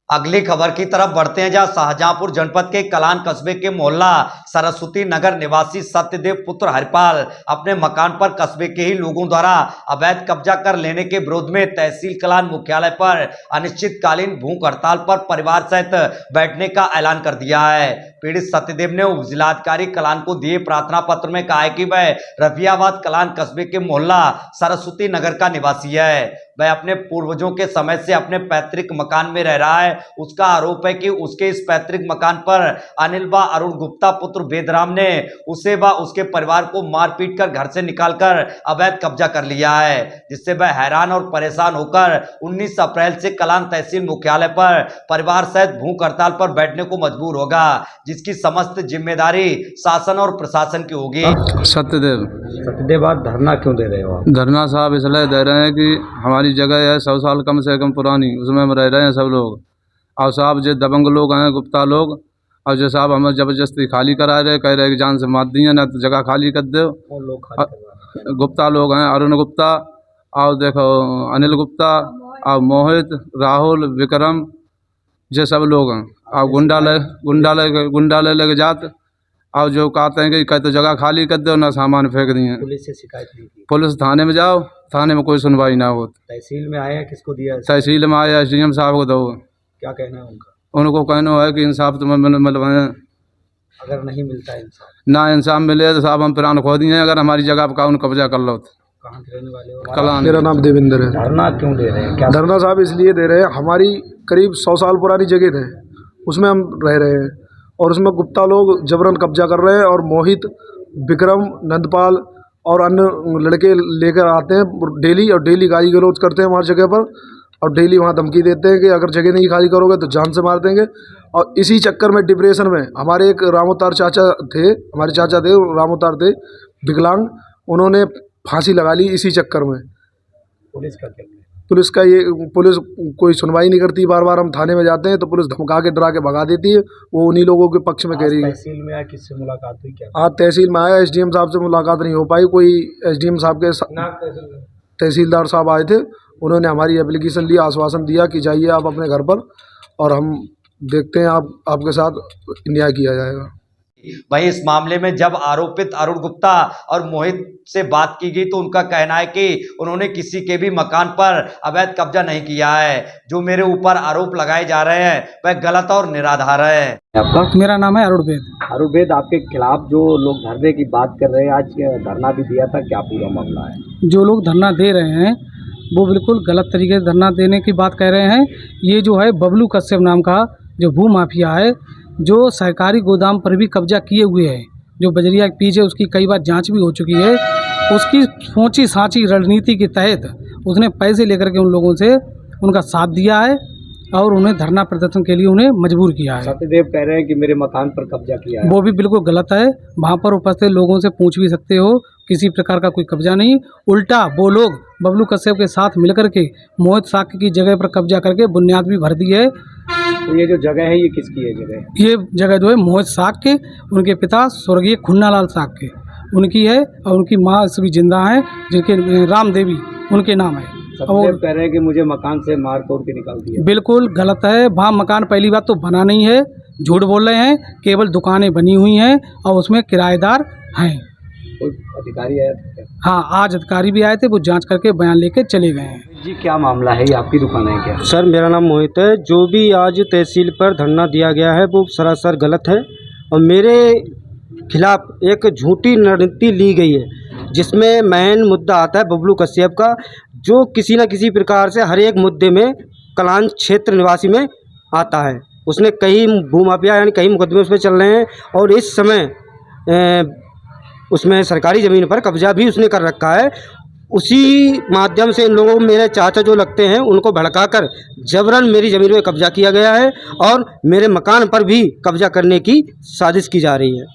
अगली खबर की तरफ बढ़ते हैं, जहां शाहजहांपुर जनपद के कलान कस्बे के मोहल्ला सरस्वती नगर निवासी सत्यदेव पुत्र हरिपाल अपने मकान पर कस्बे के ही लोगों द्वारा अवैध कब्जा कर लेने के विरोध में तहसील कलान मुख्यालय पर अनिश्चितकालीन भूख हड़ताल पर परिवार सहित बैठने का ऐलान कर दिया है। पीड़ित सत्यदेव ने उप जिलाधिकारी कलान को दिए प्रार्थना पत्र में कहा है कि वह रफियाबाद कलान कस्बे के मोहल्ला सरस्वती नगर का निवासी है। वह अपने पूर्वजों के समय से अपने पैतृक मकान में रह रहा है। उसका आरोप है कि उसके इस पैतृक मकान पर अनिल व अरुण गुप्ता पुत्र वेदराम ने उसे व उसके परिवार को मारपीट कर घर से निकालकर अवैध कब्जा कर लिया है, जिससे वह हैरान और परेशान होकर 19 अप्रैल से कलान तहसील मुख्यालय पर परिवार सहित भूख हड़ताल पर बैठने को मजबूर होगा, जिसकी समस्त जिम्मेदारी शासन और प्रशासन की होगी। सत्यदेव आज धरना क्यों दे रहे हो आप? धरना साहब इसलिए दे रहे हैं कि हमारी जगह है 100 साल कम से कम पुरानी, उसमें हम रह रहे हैं सब लोग। और साहब जो दबंग लोग हैं, गुप्ता लोग, और जो साहब हमें जबरदस्ती खाली करा रहे, कह रहे कि जान से मार दिए ना तो जगह खाली कर दो। गुप्ता लोग हैं, अरुण गुप्ता और देखो अनिल गुप्ता और मोहित, राहुल, विक्रम, ये सब लोग हैं। और गुंडा ले लेके जात और जो कहते हैं कि कहते जगह खाली कर दो ना सामान फेंक दिए। पुलिस से शिकायत नहीं की? पुलिस थाने में जाओ, थाने में कोई सुनवाई ना हो। तहसील में आया, किसको दिया? तहसील में आया, SDM साहब को दो। क्या कहना है उनका? उनको कहना है कि इंसाफ तुम्हें मिलवाएं। अगर नहीं मिलता है इंसाफ, ना इंसाफ मिले तो साहब हम प्राण खो दिए। अगर हमारी जगह पर कानून कब्जा कर लो तो। कहाँ के रहने वाले हो? कलान। मेरा नाम देवेंद्र है। धरना क्यों दे रहे हैं? क्या धरना साहब इसलिए दे रहे हैं, हमारी करीब 100 साल पुरानी जगह है, उसमें हम रह रहे हैं और उसमें गुप्ता लोग जबरन कब्जा कर रहे हैं। और मोहित, विक्रम, नंदपाल और अन्य लड़के लेकर आते हैं डेली, और डेली गाली गलौज करते हैं हमारी जगह पर, और डेली वहाँ धमकी देते हैं कि अगर जगह नहीं खाली करोगे तो जान से मार देंगे। और इसी चक्कर में डिप्रेशन में हमारे एक रामोतार चाचा थे, हमारे चाचा थे, रामोतार थे विकलांग, उन्होंने फांसी लगा ली इसी चक्कर में। पुलिस का क्या? पुलिस कोई सुनवाई नहीं करती। बार बार हम थाने में जाते हैं तो पुलिस धमका के डरा के भगा देती है। वो उन्हीं लोगों के पक्ष में कह रही है। तहसील में आया, किससे मुलाकात हुई? क्या आज तहसील में आया, SDM साहब से मुलाकात नहीं हो पाई। कोई SDM साहब के तहसीलदार साहब आए थे, उन्होंने हमारी एप्लीकेशन ली, आश्वासन दिया कि जाइए आप अपने घर पर और हम देखते हैं आपके साथ न्याय किया जाएगा। वहीं इस मामले में जब आरोपित अरुण गुप्ता और मोहित से बात की गई तो उनका कहना है कि उन्होंने किसी के भी मकान पर अवैध कब्जा नहीं किया है। जो मेरे ऊपर आरोप लगाए जा रहे हैं वह गलत और निराधार है। आपका? मेरा नाम है अरुण वेद। अरुण वेद, आपके खिलाफ जो लोग धरने की बात कर रहे हैं, आज धरना भी दिया था, क्या पूरा मामला है? जो लोग धरना दे रहे हैं वो बिल्कुल गलत तरीके से धरना देने की बात कह रहे हैं। ये जो है बबलू कश्यप नाम का जो भू माफिया है, जो सरकारी गोदाम पर भी कब्जा किए हुए है, जो बजरिया के पीछे, उसकी कई बार जांच भी हो चुकी है। उसकी सोची साची रणनीति के तहत उसने पैसे लेकर के उन लोगों से उनका साथ दिया है और उन्हें धरना प्रदर्शन के लिए उन्हें मजबूर किया है। सत्यदेव कह रहे हैं कि मेरे मकान पर कब्जा किया है। वो भी बिल्कुल गलत है। वहाँ पर उपस्थित लोगों से पूछ भी सकते हो, किसी प्रकार का कोई कब्जा नहीं। उल्टा वो लोग बबलू कश्यप के साथ मिलकर के मोहित साक्य की जगह पर कब्जा करके बुनियाद भी भर दी है। तो ये जो जगह है ये किसकी है जगह? ये जगह जो है मोहित साक्य, उनके पिता स्वर्गीय खुन्नालाल साक्य, उनकी है, और उनकी माँ भी जिंदा है, जिनके राम देवी उनके नाम है। सत्यदेव कह रहे हैं कि मुझे मकान से मार तोड़ के निकाल दिया। बिल्कुल गलत है। वहाँ मकान पहली बात तो बना नहीं है, झूठ बोल रहे हैं। केवल दुकानें बनी हुई हैं और उसमें किराएदार हैं। कोई अधिकारी आया था क्या? हाँ, आज अधिकारी भी आए थे, वो जांच करके बयान लेके चले गए हैं। जी, क्या मामला है? ये आपकी दुकान है क्या? सर, मेरा नाम मोहित है। जो भी आज तहसील पर धरना दिया गया है वो सरासर गलत है और मेरे खिलाफ एक झूठी रणनीति ली गई है, जिसमें मेन मुद्दा आता है बबलू कश्यप का, जो किसी न किसी प्रकार से हर एक मुद्दे में कलान क्षेत्र निवासी में आता है। उसने कई भूमाफिया यानी कई मुकदमे उस पर चल रहे हैं और इस समय उसमें सरकारी ज़मीन पर कब्जा भी उसने कर रखा है। उसी माध्यम से इन लोगों को, मेरे चाचा जो लगते हैं, उनको भड़काकर जबरन मेरी ज़मीन पर कब्जा किया गया है और मेरे मकान पर भी कब्जा करने की साजिश की जा रही है।